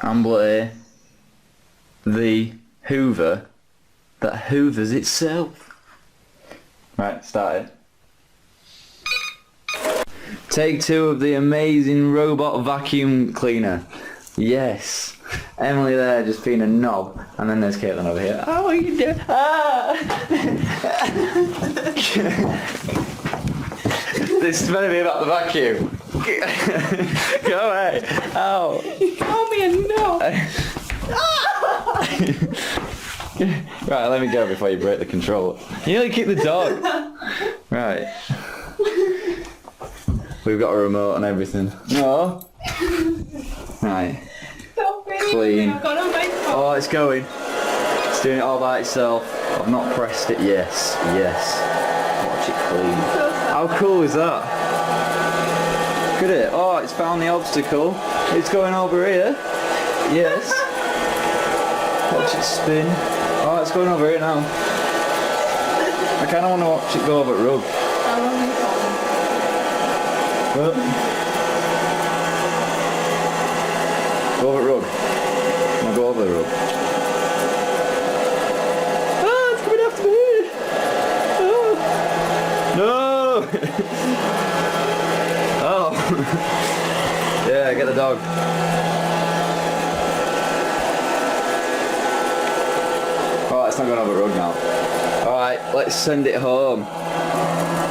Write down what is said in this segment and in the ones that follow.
AmblerA, the Hoover that hoovers itself. Right, start it. Take 2 of the amazing robot vacuum cleaner. Yes. Emily there just being a knob, and then there's Caitlin over here. Oh, what are you doing? Ah! This is meant to be about the vacuum. Go away. Ow. You called me a knob. Right, let me go before you break the control. You nearly kicked the dog. Right. We've got a remote and everything. No. Right. Clean. Oh, it's going. It's doing it all by itself. I've not pressed it. Yes. Yes. Watch it clean. How cool is that? Look at it. Oh, it's found the obstacle. It's going over here. Yes. Watch it spin. Oh, it's going over here now. I kind of want to watch it go over rug. Well, go over rug. I'll go over the rug. Ah, it's coming after me! Oh. No! Oh. Yeah, get the dog. Oh, it's not going over the rug now. Alright, let's send it home.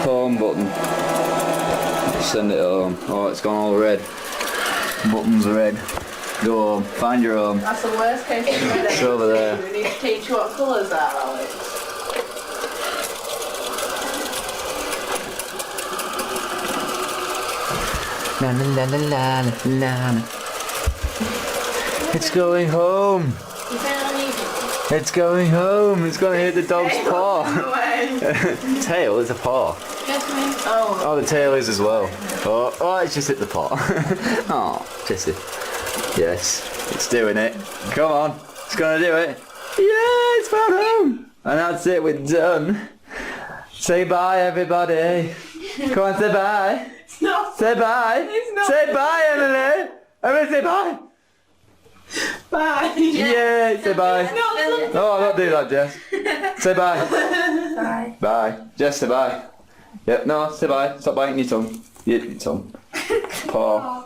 Home button. Let's send it home. Oh, it's gone all red. Buttons are red. Go home. Find your home. That's the worst case scenario. It's over there. We need to teach you what colours are, Alex. La la la la la la la. It's going home. You think I need it? It's going home. It's going to hit the dog's paw. Away. Tail is a paw. Yes, me. Oh. Oh, the tail is as well. Oh, oh, it's just hit the paw. Oh, Jessie. Yes, it's doing it. Come on, it's going to do it. Yeah, it's found home. And that's it, we're done. Say bye, everybody. Come on, say bye. It's not. Say bye. It's not. Say bye, Emily. Emily, say bye. Bye. Yeah, say bye. No, No, don't do that, Jess. Say bye. bye. Bye. Jess, say bye. Yep, no, say bye. Stop biting your tongue. Your tongue. Paw.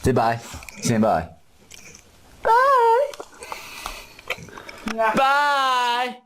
Say bye. Say bye. Bye. Yeah. Bye.